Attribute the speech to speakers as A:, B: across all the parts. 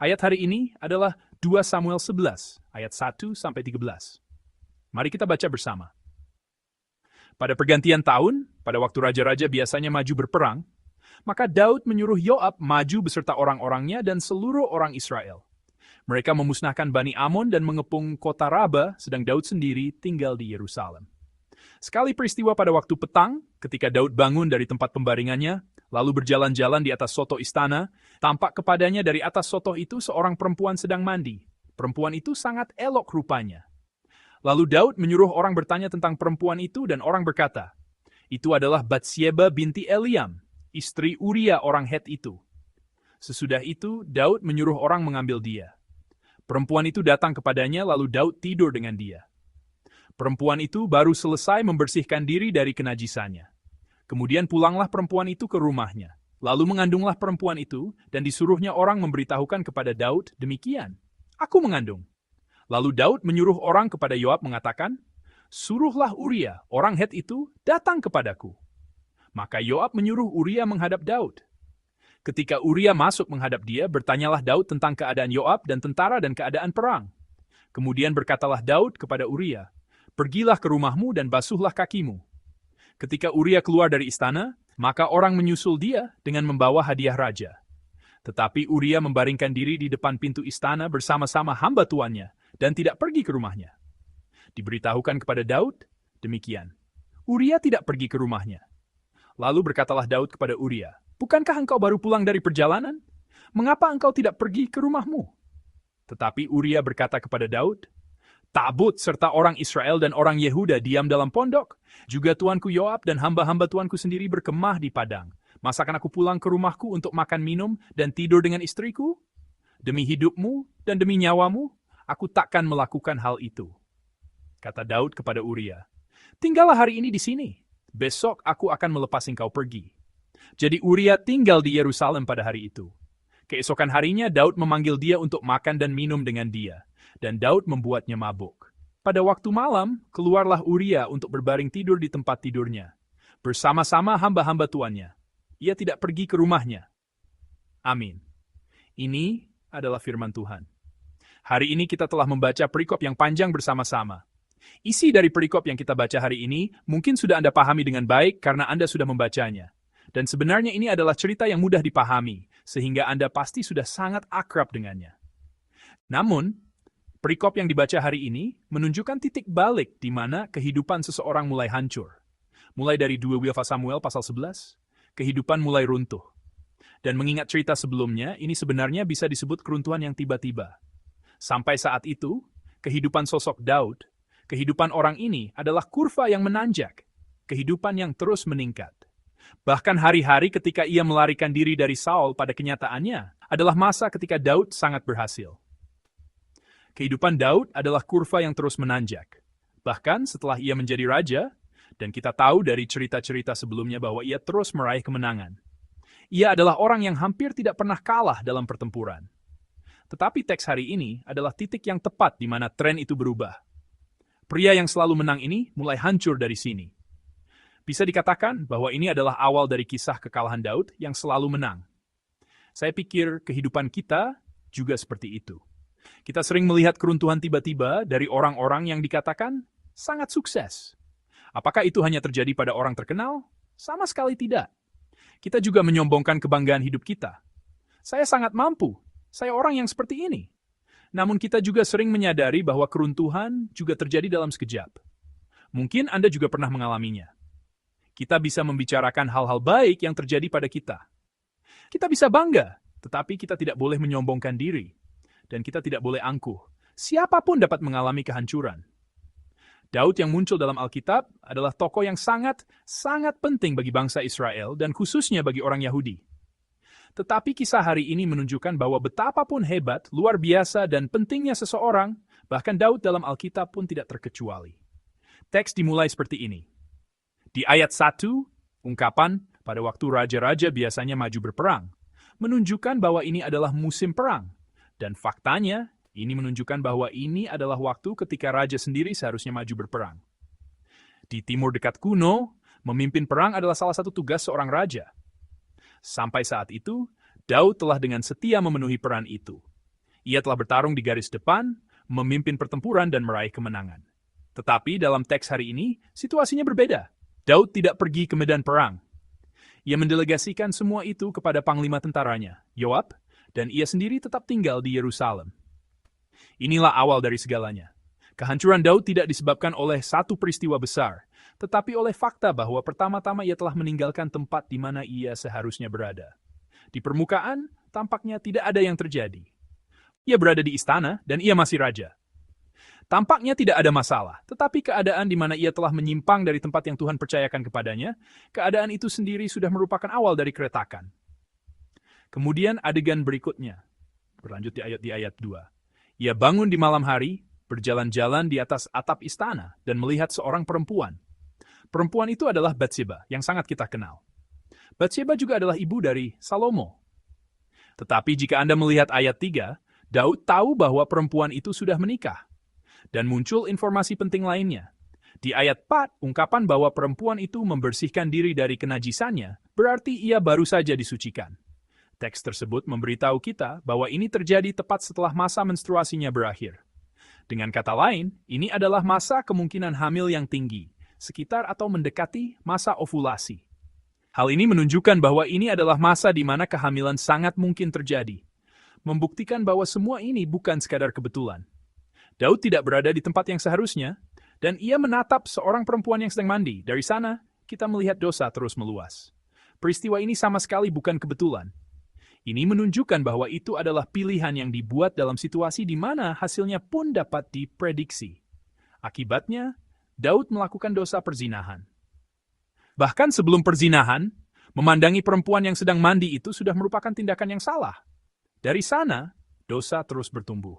A: Ayat hari ini adalah 2 Samuel 11, ayat 1-13. Mari kita baca bersama. Pada pergantian tahun, pada waktu raja-raja biasanya maju berperang, maka Daud menyuruh Yoab maju beserta orang-orangnya dan seluruh orang Israel. Mereka memusnahkan Bani Amon dan mengepung kota Raba, sedang Daud sendiri tinggal di Yerusalem. Sekali peristiwa pada waktu petang, ketika Daud bangun dari tempat pembaringannya, lalu berjalan-jalan di atas soto istana, tampak kepadanya dari atas soto itu seorang perempuan sedang mandi. Perempuan itu sangat elok rupanya. Lalu Daud menyuruh orang bertanya tentang perempuan itu dan orang berkata, itu adalah Batsyeba binti Eliam, istri Uria orang Het itu. Sesudah itu, Daud menyuruh orang mengambil dia. Perempuan itu datang kepadanya lalu Daud tidur dengan dia. Perempuan itu baru selesai membersihkan diri dari kenajisannya. Kemudian pulanglah perempuan itu ke rumahnya. Lalu mengandunglah perempuan itu, dan disuruhnya orang memberitahukan kepada Daud, demikian, aku mengandung. Lalu Daud menyuruh orang kepada Yoab mengatakan, suruhlah Uria, orang Het itu, datang kepadaku. Maka Yoab menyuruh Uria menghadap Daud. Ketika Uria masuk menghadap dia, bertanyalah Daud tentang keadaan Yoab dan tentara dan keadaan perang. Kemudian berkatalah Daud kepada Uria, pergilah ke rumahmu dan basuhlah kakimu. Ketika Uria keluar dari istana, maka orang menyusul dia dengan membawa hadiah raja. Tetapi Uria membaringkan diri di depan pintu istana bersama-sama hamba tuannya dan tidak pergi ke rumahnya. Diberitahukan kepada Daud, demikian. Uria tidak pergi ke rumahnya. Lalu berkatalah Daud kepada Uria, bukankah engkau baru pulang dari perjalanan? Mengapa engkau tidak pergi ke rumahmu? Tetapi Uria berkata kepada Daud, Tabut serta orang Israel dan orang Yehuda diam dalam pondok. Juga tuanku Yoab dan hamba-hamba tuanku sendiri berkemah di padang. Masakan aku pulang ke rumahku untuk makan minum dan tidur dengan istriku? Demi hidupmu dan demi nyawamu, aku takkan melakukan hal itu. Kata Daud kepada Uria, tinggallah hari ini di sini. Besok aku akan melepas engkau pergi. Jadi Uria tinggal di Yerusalem pada hari itu. Keesokan harinya Daud memanggil dia untuk makan dan minum dengan dia. Dan Daud membuatnya mabuk. Pada waktu malam, keluarlah Uria untuk berbaring tidur di tempat tidurnya. Bersama-sama hamba-hamba tuannya. Ia tidak pergi ke rumahnya. Amin. Ini adalah firman Tuhan. Hari ini kita telah membaca perikop yang panjang bersama-sama. Isi dari perikop yang kita baca hari ini mungkin sudah Anda pahami dengan baik karena Anda sudah membacanya. Dan sebenarnya ini adalah cerita yang mudah dipahami, sehingga Anda pasti sudah sangat akrab dengannya. Namun, perikop yang dibaca hari ini menunjukkan titik balik di mana kehidupan seseorang mulai hancur. Mulai dari 2 Samuel pasal 11, kehidupan mulai runtuh. Dan mengingat cerita sebelumnya, ini sebenarnya bisa disebut keruntuhan yang tiba-tiba. Sampai saat itu, kehidupan sosok Daud, kehidupan orang ini adalah kurva yang menanjak, kehidupan yang terus meningkat. Bahkan hari-hari ketika ia melarikan diri dari Saul pada kenyataannya adalah masa ketika Daud sangat berhasil. Kehidupan Daud adalah kurva yang terus menanjak. Bahkan setelah ia menjadi raja, dan kita tahu dari cerita-cerita sebelumnya bahwa ia terus meraih kemenangan. Ia adalah orang yang hampir tidak pernah kalah dalam pertempuran. Tetapi teks hari ini adalah titik yang tepat di mana tren itu berubah. Pria yang selalu menang ini mulai hancur dari sini. Bisa dikatakan bahwa ini adalah awal dari kisah kekalahan Daud yang selalu menang. Saya pikir kehidupan kita juga seperti itu. Kita sering melihat keruntuhan tiba-tiba dari orang-orang yang dikatakan sangat sukses. Apakah itu hanya terjadi pada orang terkenal? Sama sekali tidak. Kita juga menyombongkan kebanggaan hidup kita. Saya sangat mampu. Saya orang yang seperti ini. Namun kita juga sering menyadari bahwa keruntuhan juga terjadi dalam sekejap. Mungkin Anda juga pernah mengalaminya. Kita bisa membicarakan hal-hal baik yang terjadi pada kita. Kita bisa bangga, tetapi kita tidak boleh menyombongkan diri. Dan kita tidak boleh angkuh. Siapapun dapat mengalami kehancuran. Daud yang muncul dalam Alkitab adalah tokoh yang sangat penting bagi bangsa Israel dan khususnya bagi orang Yahudi. Tetapi kisah hari ini menunjukkan bahwa betapapun hebat, luar biasa, dan pentingnya seseorang, bahkan Daud dalam Alkitab pun tidak terkecuali. Teks dimulai seperti ini. Di ayat 1, ungkapan pada waktu raja-raja biasanya maju berperang, menunjukkan bahwa ini adalah musim perang. Dan faktanya, ini menunjukkan bahwa ini adalah waktu ketika raja sendiri seharusnya maju berperang. Di timur dekat kuno, memimpin perang adalah salah satu tugas seorang raja. Sampai saat itu, Daud telah dengan setia memenuhi peran itu. Ia telah bertarung di garis depan, memimpin pertempuran dan meraih kemenangan. Tetapi dalam teks hari ini, situasinya berbeda. Daud tidak pergi ke medan perang. Ia mendelegasikan semua itu kepada panglima tentaranya, Yoab, dan ia sendiri tetap tinggal di Yerusalem. Inilah awal dari segalanya. Kehancuran Daud tidak disebabkan oleh satu peristiwa besar, tetapi oleh fakta bahwa pertama-tama ia telah meninggalkan tempat di mana ia seharusnya berada. Di permukaan, tampaknya tidak ada yang terjadi. Ia berada di istana dan ia masih raja. Tampaknya tidak ada masalah, tetapi keadaan di mana ia telah menyimpang dari tempat yang Tuhan percayakan kepadanya, keadaan itu sendiri sudah merupakan awal dari keretakan. Kemudian adegan berikutnya, berlanjut di ayat 2. Ia bangun di malam hari, berjalan-jalan di atas atap istana, dan melihat seorang perempuan. Perempuan itu adalah Batseba, yang sangat kita kenal. Batseba juga adalah ibu dari Salomo. Tetapi jika Anda melihat ayat 3, Daud tahu bahwa perempuan itu sudah menikah. Dan muncul informasi penting lainnya. Di ayat 4, ungkapan bahwa perempuan itu membersihkan diri dari kenajisannya, berarti ia baru saja disucikan. Teks tersebut memberitahu kita bahwa ini terjadi tepat setelah masa menstruasinya berakhir. Dengan kata lain, ini adalah masa kemungkinan hamil yang tinggi, sekitar atau mendekati masa ovulasi. Hal ini menunjukkan bahwa ini adalah masa di mana kehamilan sangat mungkin terjadi, membuktikan bahwa semua ini bukan sekadar kebetulan. Daud tidak berada di tempat yang seharusnya, dan ia menatap seorang perempuan yang sedang mandi. Dari sana, kita melihat dosa terus meluas. Peristiwa ini sama sekali bukan kebetulan. Ini menunjukkan bahwa itu adalah pilihan yang dibuat dalam situasi di mana hasilnya pun dapat diprediksi. Akibatnya, Daud melakukan dosa perzinahan. Bahkan sebelum perzinahan, memandangi perempuan yang sedang mandi itu sudah merupakan tindakan yang salah. Dari sana, dosa terus bertumbuh.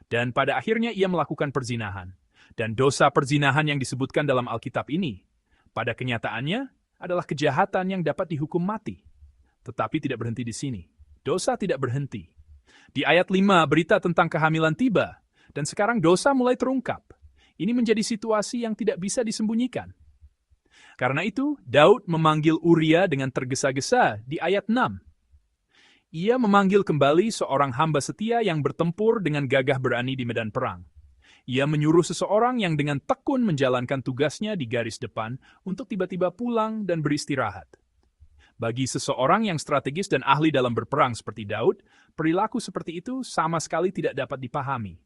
A: Dan pada akhirnya ia melakukan perzinahan. Dan dosa perzinahan yang disebutkan dalam Alkitab ini, pada kenyataannya adalah kejahatan yang dapat dihukum mati. Tetapi tidak berhenti di sini. Dosa tidak berhenti. Di ayat 5, berita tentang kehamilan tiba, dan sekarang dosa mulai terungkap. Ini menjadi situasi yang tidak bisa disembunyikan. Karena itu, Daud memanggil Uria dengan tergesa-gesa di ayat 6. Ia memanggil kembali seorang hamba setia yang bertempur dengan gagah berani di medan perang. Ia menyuruh seseorang yang dengan tekun menjalankan tugasnya di garis depan untuk tiba-tiba pulang dan beristirahat. Bagi seseorang yang strategis dan ahli dalam berperang seperti Daud, perilaku seperti itu sama sekali tidak dapat dipahami.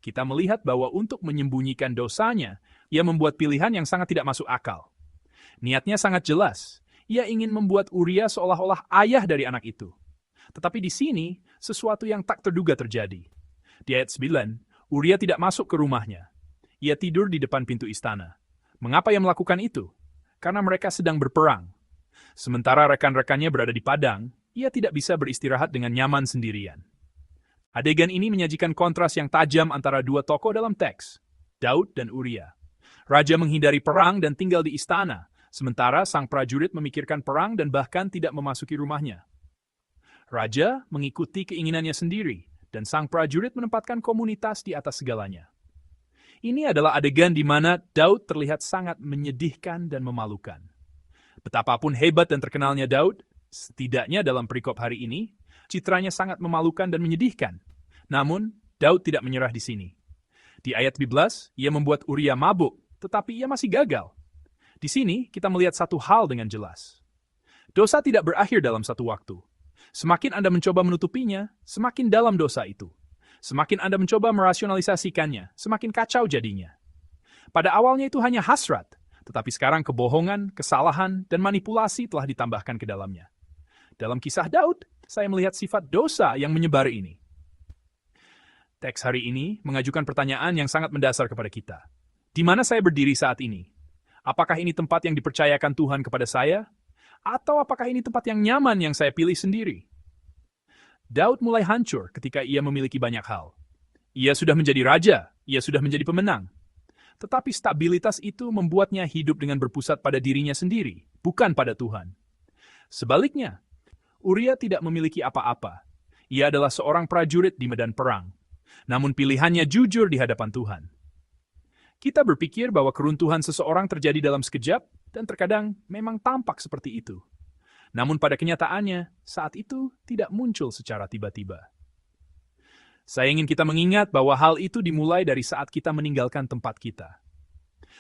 A: Kita melihat bahwa untuk menyembunyikan dosanya, ia membuat pilihan yang sangat tidak masuk akal. Niatnya sangat jelas. Ia ingin membuat Uria seolah-olah ayah dari anak itu. Tetapi di sini, sesuatu yang tak terduga terjadi. Di ayat 9, Uria tidak masuk ke rumahnya. Ia tidur di depan pintu istana. Mengapa ia melakukan itu? Karena mereka sedang berperang. Sementara rekan-rekannya berada di padang, ia tidak bisa beristirahat dengan nyaman sendirian. Adegan ini menyajikan kontras yang tajam antara dua tokoh dalam teks, Daud dan Uria. Raja menghindari perang dan tinggal di istana, sementara sang prajurit memikirkan perang dan bahkan tidak memasuki rumahnya. Raja mengikuti keinginannya sendiri, dan sang prajurit menempatkan komunitas di atas segalanya. Ini adalah adegan di mana Daud terlihat sangat menyedihkan dan memalukan. Betapapun hebat dan terkenalnya Daud, setidaknya dalam perikop hari ini, citranya sangat memalukan dan menyedihkan. Namun, Daud tidak menyerah di sini. Di ayat 12, ia membuat Uria mabuk, tetapi ia masih gagal. Di sini, kita melihat satu hal dengan jelas. Dosa tidak berakhir dalam satu waktu. Semakin Anda mencoba menutupinya, semakin dalam dosa itu. Semakin Anda mencoba merasionalisasikannya, semakin kacau jadinya. Pada awalnya itu hanya hasrat, tetapi sekarang kebohongan, kesalahan, dan manipulasi telah ditambahkan ke dalamnya. Dalam kisah Daud, saya melihat sifat dosa yang menyebar ini. Teks hari ini mengajukan pertanyaan yang sangat mendasar kepada kita. Di mana saya berdiri saat ini? Apakah ini tempat yang dipercayakan Tuhan kepada saya? Atau apakah ini tempat yang nyaman yang saya pilih sendiri? Daud mulai hancur ketika ia memiliki banyak hal. Ia sudah menjadi raja, ia sudah menjadi pemenang. Tetapi stabilitas itu membuatnya hidup dengan berpusat pada dirinya sendiri, bukan pada Tuhan. Sebaliknya, Uria tidak memiliki apa-apa. Ia adalah seorang prajurit di medan perang. Namun pilihannya jujur di hadapan Tuhan. Kita berpikir bahwa keruntuhan seseorang terjadi dalam sekejap, dan terkadang memang tampak seperti itu. Namun pada kenyataannya, saat itu tidak muncul secara tiba-tiba. Saya ingin kita mengingat bahwa hal itu dimulai dari saat kita meninggalkan tempat kita.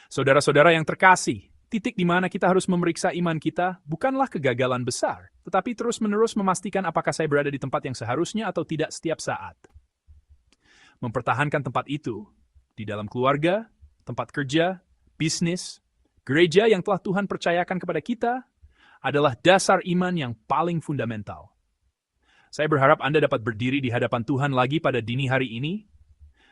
A: Saudara-saudara yang terkasih, titik di mana kita harus memeriksa iman kita bukanlah kegagalan besar, tetapi terus-menerus memastikan apakah saya berada di tempat yang seharusnya atau tidak setiap saat. Mempertahankan tempat itu, di dalam keluarga, tempat kerja, bisnis, gereja yang telah Tuhan percayakan kepada kita, adalah dasar iman yang paling fundamental. Saya berharap Anda dapat berdiri di hadapan Tuhan lagi pada dini hari ini.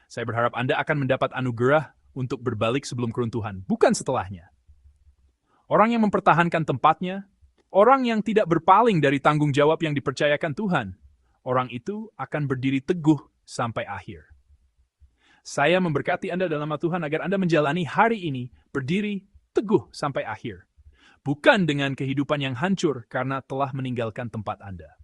A: Saya berharap Anda akan mendapat anugerah untuk berbalik sebelum keruntuhan, bukan setelahnya. Orang yang mempertahankan tempatnya, orang yang tidak berpaling dari tanggung jawab yang dipercayakan Tuhan, orang itu akan berdiri teguh sampai akhir. Saya memberkati Anda dalam nama Tuhan agar Anda menjalani hari ini berdiri teguh sampai akhir, bukan dengan kehidupan yang hancur karena telah meninggalkan tempat Anda.